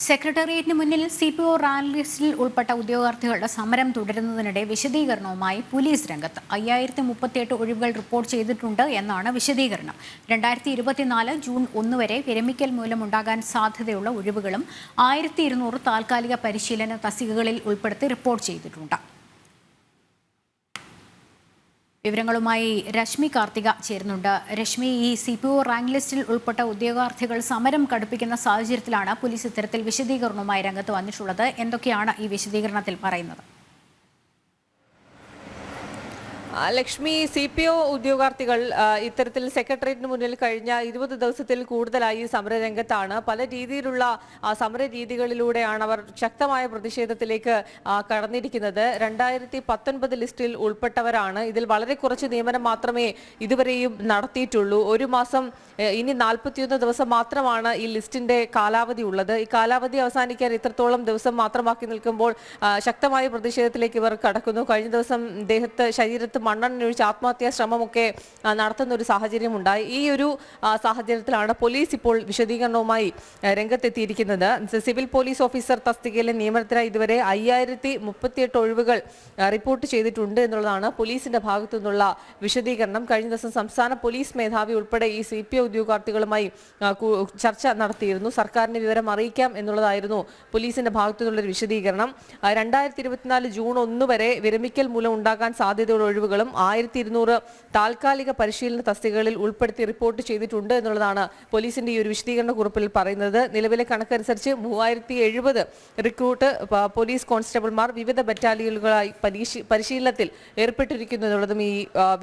സെക്രട്ടേറിയറ്റിന് മുന്നിൽ CPO rank ലിസ്റ്റിൽ ഉൾപ്പെട്ട ഉദ്യോഗാർത്ഥികളുടെ സമരം തുടരുന്നതിനിടെ വിശദീകരണവുമായി പോലീസ് രംഗത്ത്. 5038 ഒഴിവുകൾ റിപ്പോർട്ട് ചെയ്തിട്ടുണ്ട് എന്നാണ് വിശദീകരണം. 2024 ജൂൺ 1 വരെ വിരമിക്കൽ മൂലമുണ്ടാകാൻ സാധ്യതയുള്ള ഒഴിവുകളും 1200 താൽക്കാലിക പരിശീലന തസ്തികകളിൽ ഉൾപ്പെടുത്തി റിപ്പോർട്ട് ചെയ്തിട്ടുണ്ട്. വിവരങ്ങളുമായി രശ്മി കാർത്തിക ചേരുന്നുണ്ട്. രശ്മി, ഈ CPO റാങ്ക് ലിസ്റ്റിൽ ഉൾപ്പെട്ട ഉദ്യോഗാർത്ഥികൾ സമരം കടുപ്പിക്കുന്ന സാഹചര്യത്തിലാണ് പോലീസ് ഇത്തരത്തിൽ വിശദീകരണവുമായി രംഗത്ത് വന്നിട്ടുള്ളത്. എന്തൊക്കെയാണ് ഈ വിശദീകരണത്തിൽ പറയുന്നത്? ലക്ഷ്മി, CPO ഉദ്യോഗാർത്ഥികൾ ഇത്തരത്തിൽ സെക്രട്ടേറിയറ്റിന് മുന്നിൽ കഴിഞ്ഞ 20 ദിവസത്തിൽ കൂടുതലായി സമരരംഗത്താണ്. പല രീതിയിലുള്ള സമര രീതികളിലൂടെയാണ് അവർ ശക്തമായ പ്രതിഷേധത്തിലേക്ക് കടന്നിരിക്കുന്നത്. 2019 ലിസ്റ്റിൽ ഉൾപ്പെട്ടവരാണ്. ഇതിൽ വളരെ കുറച്ച് നിയമനം മാത്രമേ ഇതുവരെയും നടത്തിയിട്ടുള്ളൂ. ഒരു മാസം, ഇനി 41 ദിവസം മാത്രമാണ് ഈ ലിസ്റ്റിന്റെ കാലാവധി ഉള്ളത്. ഈ കാലാവധി അവസാനിക്കാൻ ഇത്രത്തോളം ദിവസം മാത്രമാക്കി നിൽക്കുമ്പോൾ ശക്തമായ പ്രതിഷേധത്തിലേക്ക് ഇവർ കടക്കുന്നു. കഴിഞ്ഞ ദിവസം ശരീരത്ത് മണ്ണെണ്ണ ഒഴിച്ച് ആത്മഹത്യാ ശ്രമമൊക്കെ നടത്തുന്ന ഒരു സാഹചര്യം ഉണ്ടായി. ഈ ഒരു സാഹചര്യത്തിലാണ് പോലീസ് ഇപ്പോൾ വിശദീകരണവുമായി രംഗത്തെത്തിയിരിക്കുന്നത്. സിവിൽ പോലീസ് ഓഫീസർ തസ്തികയിലെ നിയമനത്തിനായി ഇതുവരെ 5038 ഒഴിവുകൾ റിപ്പോർട്ട് ചെയ്തിട്ടുണ്ട് എന്നുള്ളതാണ് പോലീസിന്റെ ഭാഗത്തു നിന്നുള്ള വിശദീകരണം. കഴിഞ്ഞ ദിവസം സംസ്ഥാന പോലീസ് മേധാവി ഉൾപ്പെടെ ഈ CPO ഉദ്യോഗാർത്ഥികളുമായി ചർച്ച നടത്തിയിരുന്നു. സർക്കാരിന് വിവരം അറിയിക്കാം എന്നുള്ളതായിരുന്നു പോലീസിന്റെ ഭാഗത്തു നിന്നുള്ള വിശദീകരണം. 2024 ജൂൺ 1 വരെ വിരമിക്കൽ മൂലം ഉണ്ടാകാൻ സാധ്യതയുള്ള ഒഴിവുകളും 1200 താൽക്കാലിക പരിശീലന തസ്തികകളിൽ ഉൾപ്പെടുത്തി റിപ്പോർട്ട് ചെയ്തിട്ടുണ്ട് എന്നുള്ളതാണ് പോലീസിന്റെ ഈ ഒരു വിശദീകരണ കുറിപ്പിൽ പറയുന്നത്. നിലവിലെ കണക്കനുസരിച്ച് 3070 റിക്രൂട്ട് പോലീസ് കോൺസ്റ്റബിൾമാർ വിവിധ ബറ്റാലിയനുകളായി പരിശീലനത്തിൽ ഏർപ്പെട്ടിരിക്കുന്നു എന്നുള്ളതും ഈ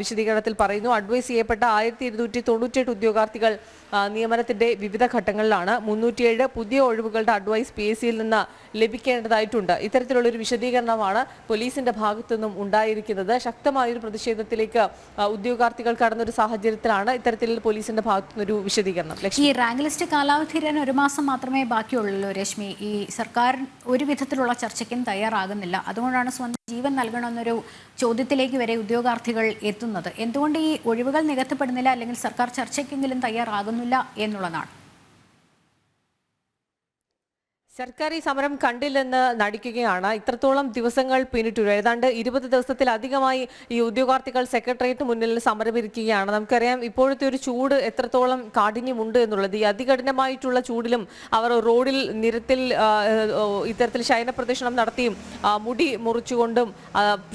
വിശദീകരണത്തിൽ പറയുന്നു. അഡ്വൈസ് ചെയ്യപ്പെട്ട 1298 ഉദ്യോഗാർത്ഥികൾ നിയമനത്തിന്റെ വിവിധ ഘട്ടങ്ങളിലാണ്. 307 പുതിയ ഒഴിവുകളുടെ അഡ്വൈസ് PSCയിൽ നിന്ന് ലഭിക്കേണ്ടതായിട്ടുണ്ട്. ഇത്തരത്തിലുള്ള ഒരു വിശദീകരണമാണ് പോലീസിന്റെ ഭാഗത്തു നിന്നും ഉണ്ടായിരിക്കുന്നത്. ശക്തമായൊരു പ്രതിഷേധത്തിലേക്ക് ഉദ്യോഗാർത്ഥികൾ കടന്നൊരു സാഹചര്യത്തിലാണ് ഇത്തരത്തിൽ പോലീസിന്റെ ഭാഗത്തു നിന്നൊരു വിശദീകരണം. ഈ റാങ്ക് ലിസ്റ്റ് കാലാവധി ഒരു മാസം മാത്രമേ ബാക്കിയുള്ളൂ രശ്മി. ഈ സർക്കാർ ഒരു വിധത്തിലുള്ള ചർച്ചയ്ക്കും തയ്യാറാകുന്നില്ല. അതുകൊണ്ടാണ് സ്വന്തം ജീവൻ നൽകണമെന്നൊരു ചോദ്യത്തിലേക്ക് വരെ ഉദ്യോഗാർത്ഥികൾ എത്തുന്നത്. എന്തുകൊണ്ട് ഈ ഒഴിവുകൾ നികത്തപ്പെടുന്നില്ല, അല്ലെങ്കിൽ സർക്കാർ ചർച്ചയ്ക്കെങ്കിലും തയ്യാറാകുന്നില്ല എന്നുള്ളതാണ്. സർക്കാർ ഈ സമരം കണ്ടില്ലെന്ന് നടിക്കുകയാണ്. ഇത്രത്തോളം ദിവസങ്ങൾ പിന്നിട്ടുള്ളൂ. ഏതാണ്ട് 20 ദിവസത്തിലധികമായി ഈ ഉദ്യോഗാർത്ഥികൾ സെക്രട്ടേറിയറ്റ് മുന്നിൽ സമരമിരിക്കുകയാണ്. നമുക്കറിയാം ഇപ്പോഴത്തെ ഒരു ചൂട് എത്രത്തോളം കാഠിന്യമുണ്ട് എന്നുള്ളത്. ഈ അതികഠിനമായിട്ടുള്ള ചൂടിലും അവർ റോഡിൽ നിരത്തിൽ ഇത്തരത്തിൽ ശയനപ്രദക്ഷിണം നടത്തിയും മുടി മുറിച്ചുകൊണ്ടും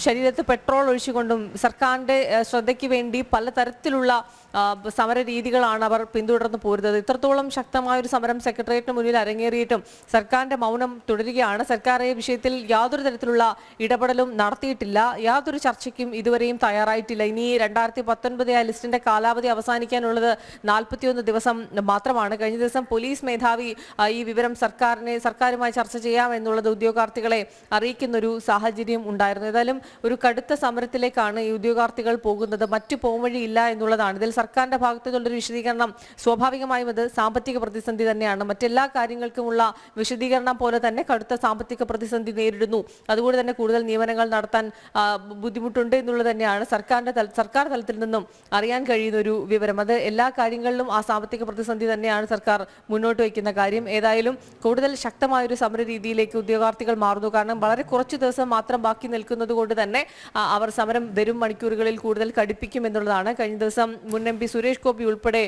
ശരീരത്ത് പെട്രോൾ ഒഴിച്ചുകൊണ്ടും സർക്കാരിന്റെ ശ്രദ്ധയ്ക്ക് വേണ്ടി പലതരത്തിലുള്ള സമര രീതികളാണ് അവർ പിന്തുടർന്ന് പോരുന്നത്. ഇത്രത്തോളം ശക്തമായ ഒരു സമരം സെക്രട്ടേറിയറ്റിന് മുന്നിൽ അരങ്ങേറിയിട്ടും സർക്കാരിന്റെ മൗനം തുടരുകയാണ്. സർക്കാർ ഈ വിഷയത്തിൽ യാതൊരു തരത്തിലുള്ള ഇടപെടലും നടത്തിയിട്ടില്ല. യാതൊരു ചർച്ചയ്ക്കും ഇതുവരെയും തയ്യാറായിട്ടില്ല. ഇനി 2019 ലിസ്റ്റിന്റെ കാലാവധി അവസാനിക്കാനുള്ളത് 41 ദിവസം മാത്രമാണ്. കഴിഞ്ഞ ദിവസം പോലീസ് മേധാവി ഈ വിവരം സർക്കാരുമായി ചർച്ച ചെയ്യാം എന്നുള്ളത് ഉദ്യോഗാർത്ഥികളെ അറിയിക്കുന്നൊരു സാഹചര്യം ഉണ്ടായിരുന്നു. ഏതായാലും ഒരു കടുത്ത സമരത്തിലേക്കാണ് ഈ ഉദ്യോഗാർത്ഥികൾ പോകുന്നത്. മറ്റു പോംവഴിയില്ല എന്നുള്ളതാണ്. ഇതിൽ സർക്കാരിന്റെ ഭാഗത്തു നിന്നുള്ളൊരു വിശദീകരണം സ്വാഭാവികമായും അത് സാമ്പത്തിക പ്രതിസന്ധി തന്നെയാണ്. മറ്റെല്ലാ കാര്യങ്ങൾക്കുമുള്ള വിശദീകരണം പോലെ തന്നെ കടുത്ത സാമ്പത്തിക പ്രതിസന്ധി നേരിടുന്നു. അതുകൊണ്ട് തന്നെ കൂടുതൽ നിയമനങ്ങൾ നടത്താൻ ബുദ്ധിമുട്ടുണ്ട് എന്നുള്ളത് തന്നെയാണ് സർക്കാർ തലത്തിൽ നിന്നും അറിയാൻ കഴിയുന്ന ഒരു വിവരം. അത് എല്ലാ കാര്യങ്ങളിലും ആ സാമ്പത്തിക പ്രതിസന്ധി തന്നെയാണ് സർക്കാർ മുന്നോട്ട് വയ്ക്കുന്ന കാര്യം. ഏതായാലും കൂടുതൽ ശക്തമായൊരു സമര രീതിയിലേക്ക് ഉദ്യോഗാർത്ഥികൾ മാറുന്നു. കാരണം വളരെ കുറച്ചു ദിവസം മാത്രം ബാക്കി നിൽക്കുന്നത് കൊണ്ട് തന്നെ അവർ സമരം വരും മണിക്കൂറുകളിൽ കൂടുതൽ കടുപ്പിക്കും എന്നുള്ളതാണ്. കഴിഞ്ഞ ദിവസം മുൻ MP സുരേഷ് ഗോപി ഉൾപ്പെടെ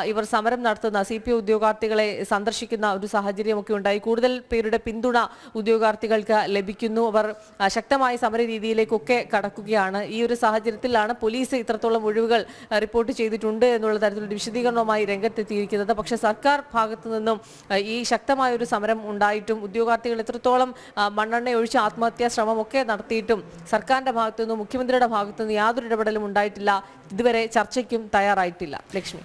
ഇവർ സമരം നടത്തുന്ന CPO ഉദ്യോഗാർത്ഥികളെ സന്ദർശിക്കുന്ന ഒരു സാഹചര്യമൊക്കെ ഉണ്ടായി. കൂടുതൽ പേരുടെ പിന്തുണ ഉദ്യോഗാർത്ഥികൾക്ക് ലഭിക്കുന്നു. അവർ ശക്തമായ സമര രീതിയിലേക്കൊക്കെ കടക്കുകയാണ്. ഈ ഒരു സാഹചര്യത്തിലാണ് പോലീസ് ഇത്രത്തോളം ഒഴിവുകൾ റിപ്പോർട്ട് ചെയ്തിട്ടുണ്ട് എന്നുള്ള തരത്തിലുള്ള വിശദീകരണവുമായി രംഗത്തെത്തിയിരിക്കുന്നത്. പക്ഷേ സർക്കാർ ഭാഗത്തു നിന്നും ഈ ശക്തമായ ഒരു സമരം ഉണ്ടായിട്ടും ഉദ്യോഗാർത്ഥികൾ എത്രത്തോളം മണ്ണെണ്ണ ഒഴിച്ച് ആത്മഹത്യാ ശ്രമമൊക്കെ നടത്തിയിട്ടും സർക്കാരിന്റെ ഭാഗത്തു നിന്നും മുഖ്യമന്ത്രിയുടെ ഭാഗത്തു നിന്നും യാതൊരു ഇടപെടലും ഉണ്ടായിട്ടില്ല. ഇതുവരെ ചർച്ചയ്ക്കും തയ്യാറായിട്ടില്ല. ലക്ഷ്മി.